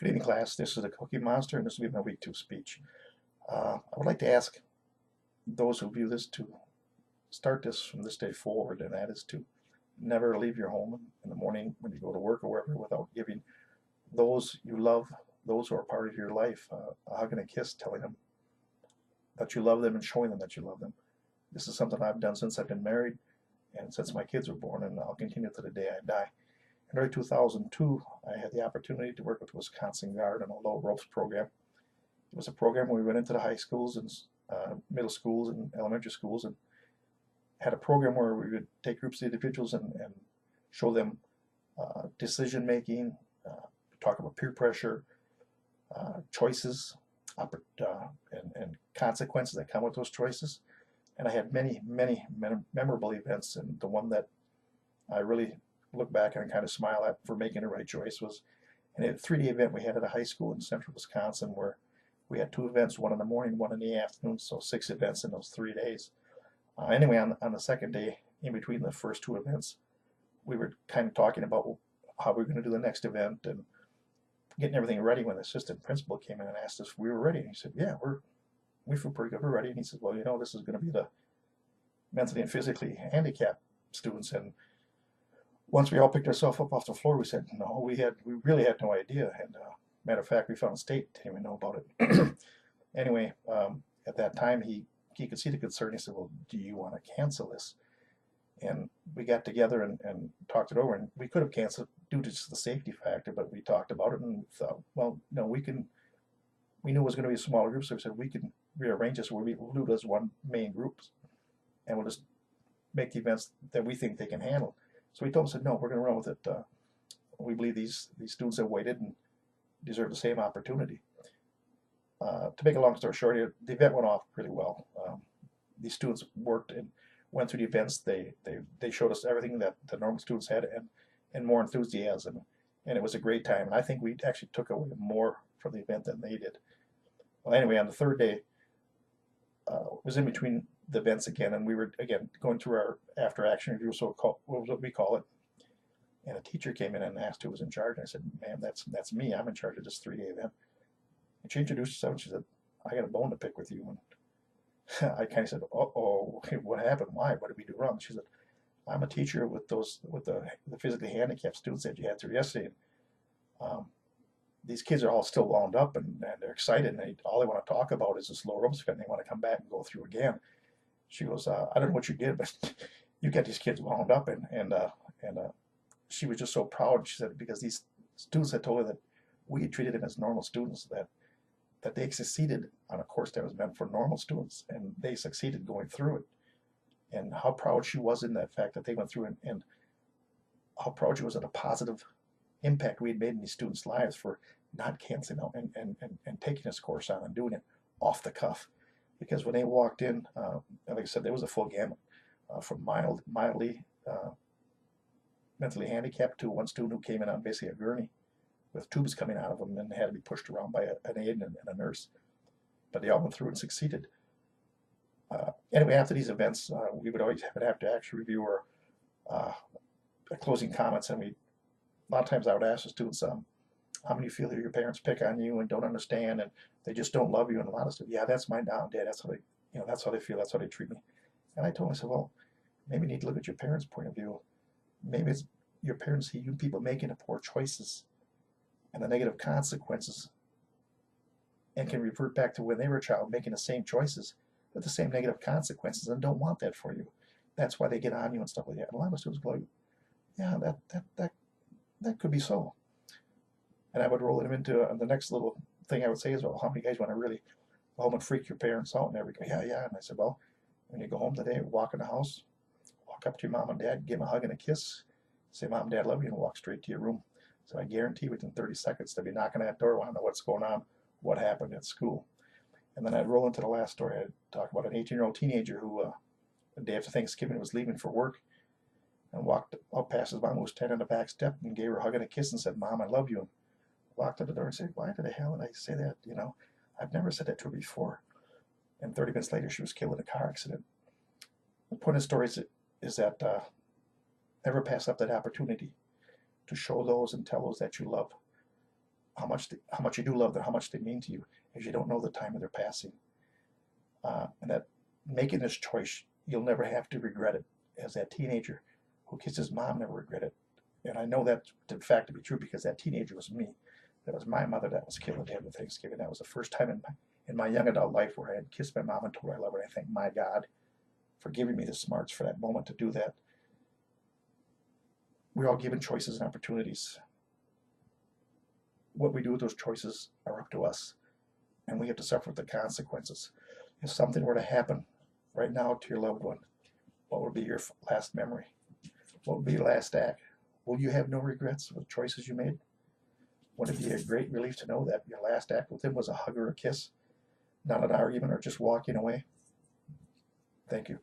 Good evening, class. This is the Cookie Monster, and this will be my week 2 speech. I would like to ask those who view this to start this from this day forward, and that is to never leave your home in the morning when you go to work or wherever without giving those you love, those who are part of your life, a hug and a kiss, telling them that you love them and showing them that you love them. This is something I've done since I've been married and since my kids were born, and I'll continue to the day I die. In early 2002, I had the opportunity to work with Wisconsin Guard on a low ropes program. It was a program where we went into the high schools and middle schools and elementary schools and had a program where we would take groups of individuals and show them decision making, talk about peer pressure, choices, and consequences that come with those choices. And I had many, many memorable events, and the one that I really look back and kind of smile at for making the right choice was in a 3-day event we had at a high school in central Wisconsin, where we had 2 events, one in the morning, one in the afternoon, so 6 events in those 3 days. Anyway, on the second day, in between the first 2 events, we were kind of talking about how we were going to do the next event and getting everything ready when the assistant principal came in and asked us if we were ready. And he said, yeah, we feel pretty good, we're ready. And he said, well, this is going to be the mentally and physically handicapped students. And once we all picked ourselves up off the floor, we said, no, we really had no idea. And matter of fact, we found state didn't even know about it. Anyway, at that time, he could see the concern. He said, well, do you want to cancel this? And we got together and talked it over. And we could have canceled due to just the safety factor, but we talked about it and thought, well, no, we knew it was going to be a smaller group, so we said we can rearrange this where we'll do it as one main group, and we'll just make the events that we think they can handle. So we told them, said, no, we're going to run with it. We believe these students have waited and deserve the same opportunity. To make a long story short, the event went off pretty well. These students worked and went through the events. They showed us everything that the normal students had and more enthusiasm. And it was a great time. And I think we actually took away more from the event than they did. Well, anyway, on the third day, it was in between the events again, and we were again going through our after action review, what we call it. And a teacher came in and asked who was in charge, and I said, ma'am, that's me. I'm in charge of this 3-day event. And she introduced herself, and she said, I got a bone to pick with you. And I kind of said, uh-oh, what happened? Why? What did we do wrong? She said, I'm a teacher with the physically handicapped students that you had through yesterday. These kids are all still wound up and they're excited, and all they want to talk about is this low ropes event, and they want to come back and go through again. She goes, I don't know what you did, but you got these kids wound up, and she was just so proud. She said because these students had told her that we had treated them as normal students, that they succeeded on a course that was meant for normal students, and they succeeded going through it. And how proud she was in that fact that they went through it, and how proud she was at a positive impact we had made in these students' lives for not canceling out and taking this course on and doing it off the cuff. Because when they walked in, like I said, there was a full gamut from mildly mentally handicapped to one student who came in on basically a gurney with tubes coming out of them and had to be pushed around by an aide and a nurse. But they all went through and succeeded. Anyway, after these events, we would always have an after-action review or closing comments, and a lot of times I would ask the students, how many feel that your parents pick on you and don't understand and they just don't love you? And a lot of stuff, yeah, that's my mom and dad. That's how that's how they feel. That's how they treat me. And I told them, I said, well, maybe you need to look at your parents' point of view. Maybe it's your parents see you people making the poor choices and the negative consequences, and can revert back to when they were a child making the same choices with the same negative consequences and don't want that for you. That's why they get on you and stuff like that. And a lot of students go, yeah, that could be so. And I would roll them into the next little thing I would say is, well, how many guys want to really go home and freak your parents out? And everybody go, yeah. And I said, well, when you go home today, walk in the house, walk up to your mom and dad, give them a hug and a kiss, say, Mom and Dad love you, and walk straight to your room. So I guarantee within 30 seconds they'll be knocking on that door, want to know what's going on, what happened at school. And then I'd roll into the last story. I'd talk about an 18-year-old teenager who, the day after Thanksgiving, was leaving for work and walked up past his mom, who was standing on the back step, and gave her a hug and a kiss and said, Mom, I love you. And walked to the door and said, why the hell did I say that? I've never said that to her before. And 30 minutes later, she was killed in a car accident. The point of the story is that never pass up that opportunity to show those and tell those that you love how much you do love them, how much they mean to you, is you don't know the time of their passing. And that making this choice, you'll never have to regret it. As that teenager who kissed his mom never regretted it. And I know that in fact to be true because that teenager was me. That was my mother that was killed the day of Thanksgiving. That was the first time in my young adult life where I had kissed my mom and told her I love her. And I thank my God for giving me the smarts for that moment to do that. We're all given choices and opportunities. What we do with those choices are up to us, and we have to suffer with the consequences. If something were to happen right now to your loved one, what would be your last memory? What would be your last act? Will you have no regrets with choices you made? Wouldn't it be a great relief to know that your last act with him was a hug or a kiss, not an argument or just walking away? Thank you.